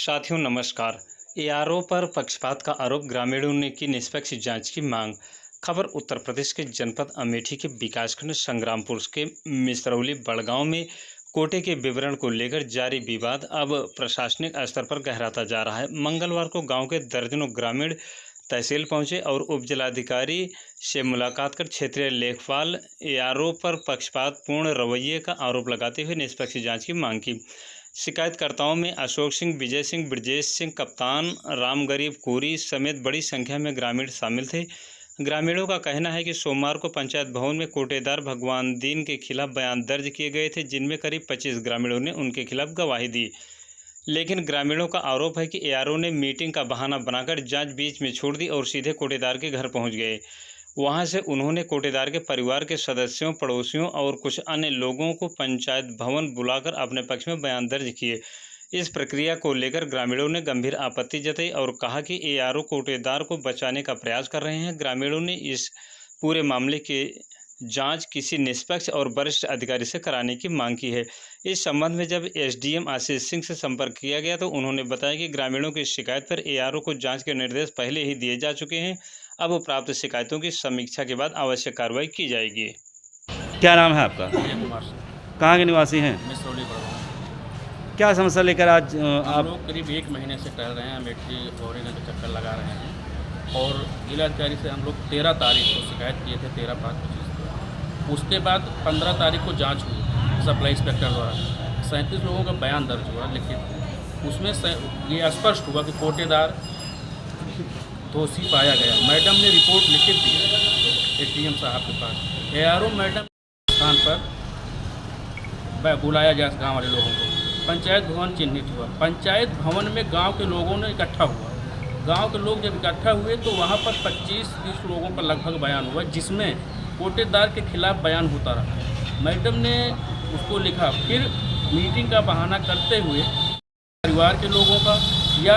साथियों नमस्कार। एआरओ पर पक्षपात का आरोप, ग्रामीणों ने की निष्पक्ष जांच की मांग। खबर उत्तर प्रदेश के जनपद अमेठी के विकासखंड संग्रामपुर के मिसरौली बड़गांव में कोटे के विवरण को लेकर जारी विवाद अब प्रशासनिक स्तर पर गहराता जा रहा है। मंगलवार को गांव के दर्जनों ग्रामीण तहसील पहुंचे और उपजिलाधिकारी से मुलाकात कर क्षेत्रीय लेखपाल एआरओ पर पक्षपातपूर्ण रवैये का आरोप लगाते हुए निष्पक्ष जांच की मांग की। शिकायतकर्ताओं में अशोक सिंह, विजय सिंह, ब्रजेश सिंह, कप्तान, राम गरीब कोरी समेत बड़ी संख्या में ग्रामीण शामिल थे। ग्रामीणों का कहना है कि सोमवार को पंचायत भवन में कोटेदार भगवान दीन के खिलाफ बयान दर्ज किए गए थे, जिनमें करीब 25 ग्रामीणों ने उनके खिलाफ गवाही दी। लेकिन ग्रामीणों का आरोप है कि एआरओ ने मीटिंग का बहाना बनाकर जांच बीच में छोड़ दी और सीधे कोटेदार के घर पहुंच गए। वहां से उन्होंने कोटेदार के परिवार के सदस्यों, पड़ोसियों और कुछ अन्य लोगों को पंचायत भवन बुलाकर अपने पक्ष में बयान दर्ज किए। इस प्रक्रिया को लेकर ग्रामीणों ने गंभीर आपत्ति जताई और कहा कि एआरओ कोटेदार को बचाने का प्रयास कर रहे हैं। ग्रामीणों ने इस पूरे मामले की जांच किसी निष्पक्ष और वरिष्ठ अधिकारी से कराने की मांग की है। इस संबंध में जब एसडीएम आशीष सिंह से संपर्क किया गया तो उन्होंने बताया कि ग्रामीणों की शिकायत पर एआरओ को जांच के निर्देश पहले ही दिए जा चुके हैं। अब प्राप्त शिकायतों की समीक्षा के बाद आवश्यक कार्रवाई की जाएगी। क्या नाम है आपका? कुमार कहाँ के निवासी हैं? मिसरौली बड़गांव। क्या समस्या लेकर आज आप आप लोग करीब 1 महीने से टहल रहे हैं, अमेठी और का चक्कर लगा रहे हैं और जिलाधिकारी से हम लोग 13 तारीख को शिकायत किए थे, 13/5/25। उसके बाद 15 तारीख को जांच हुई सप्लाई इंस्पेक्टर द्वारा। 37 लोगों का बयान दर्ज हुआ, लेकिन उसमें ये स्पष्ट हुआ कि कोटेदार दोषी पाया गया। मैडम ने रिपोर्ट लिखित दी एसडीएम साहब के पास। एआरओ मैडम स्थान पर बुलाया जाए गांव वाले लोगों को। पंचायत भवन चिन्हित हुआ। पंचायत भवन में गांव के लोगों ने इकट्ठा हुआ। गांव के लोग जब इकट्ठा हुए तो वहां पर 25-30 लोगों का लगभग बयान हुआ, जिसमें कोटेदार के खिलाफ बयान होता रहा। मैडम ने उसको लिखा। फिर मीटिंग का बहाना करते हुए परिवार के लोगों का या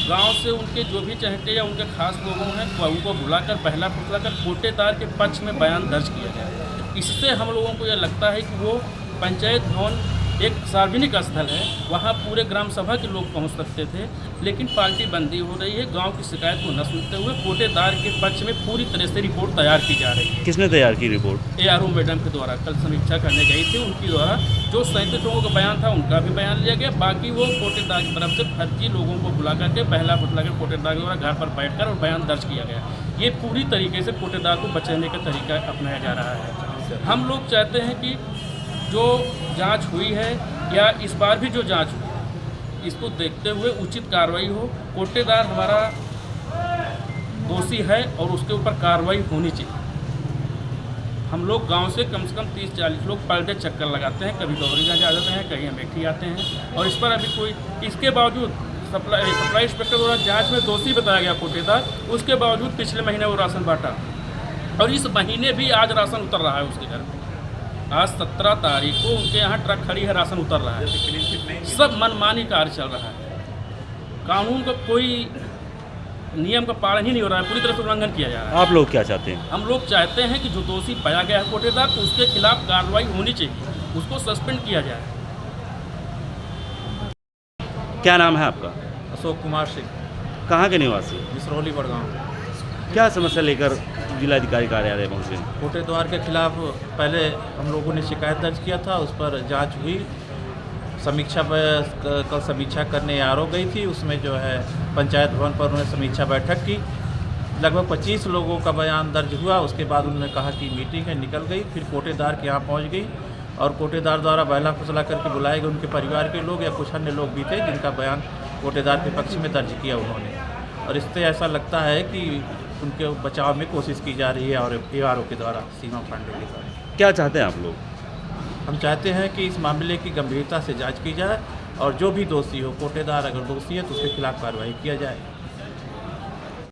गांव से उनके जो भी चहेते या उनके खास लोगों हैं उनको बुलाकर पहला फुसलाकर कोटेदार के पक्ष में बयान दर्ज किया गया। इससे हम लोगों को यह लगता है कि वो पंचायत भवन एक सार्वजनिक स्थल है, वहाँ पूरे ग्राम सभा के लोग पहुँच सकते थे, लेकिन पार्टी बंदी हो रही है। गांव की शिकायत को न सुनते हुए कोटेदार के पक्ष में पूरी तरह से रिपोर्ट तैयार की जा रही है। किसने तैयार की रिपोर्ट? एआरओ मैडम के द्वारा कल समीक्षा करने गई थी, उनकी द्वारा जो 37 लोगों का बयान था उनका भी बयान लिया गया। बाकी वो कोटेदार की तरफ से फर्जी लोगों को बुला करके पहला फुसला कर कोटेदार के द्वारा घर पर बैठकर और बयान दर्ज किया गया। ये पूरी तरीके से कोटेदार को बचाने का तरीका अपनाया जा रहा है। हम लोग चाहते हैं कि जो जांच हुई है या इस बार भी जो जांच हुई, इसको देखते हुए उचित कार्रवाई हो। कोटेदार हमारा दोषी है और उसके ऊपर कार्रवाई होनी चाहिए। हम लोग गांव से कम 30-40 लोग पर डे चक्कर लगाते हैं, कभी गौरीगंज आ जाते हैं, कहीं अमेठी आते हैं और इस पर अभी कोई, इसके बावजूद सप्लाई इंस्पेक्टर द्वारा जाँच में दोषी बताया गया कोटेदार, उसके बावजूद पिछले महीने वो राशन बांटा और इस महीने भी आज राशन उतर रहा है उसके घर में। आज 17 तारीख को उनके यहाँ ट्रक खड़ी है, राशन उतर रहा है। सब मनमानी कार्य चल रहा है। कानून का कोई नियम का पालन ही नहीं हो रहा है, पूरी तरह से उल्लंघन किया जा रहा है। आप लोग क्या चाहते हैं? हम लोग चाहते हैं कि जो दोषी पाया गया है कोटेदार, तो उसके खिलाफ कार्रवाई होनी चाहिए, उसको सस्पेंड किया जाए। क्या नाम है आपका? अशोक कुमार सिंह, कहाँ के निवासी? मिसरौली बड़गांव। क्या समस्या लेकर जिलाधिकारी कार्यालय पहुँचे? कोटेदार के खिलाफ पहले हम लोगों ने शिकायत दर्ज किया था, उस पर जांच हुई। समीक्षा कल समीक्षा करने एआरओ गई थी, उसमें जो है पंचायत भवन पर उन्होंने समीक्षा बैठक की। लगभग 25 लोगों का बयान दर्ज हुआ। उसके बाद उन्होंने कहा कि मीटिंग है, निकल गई। फिर कोटेदार के यहाँ पहुँच गई और कोटेदार द्वारा बहला फुसला करके बुलाए गए उनके परिवार के लोग या कुछ अन्य लोग भी थे, जिनका बयान कोटेदार के पक्ष में दर्ज किया उन्होंने। और इससे ऐसा लगता है कि उनके बचाव में कोशिश की जा रही है और एआरओ के द्वारा, सीमा पांडे के द्वारा। क्या चाहते हैं आप लोग? हम चाहते हैं कि इस मामले की गंभीरता से जांच की जाए और जो भी दोषी हो, कोटेदार अगर दोषी है तो उसके खिलाफ कार्रवाई किया जाए।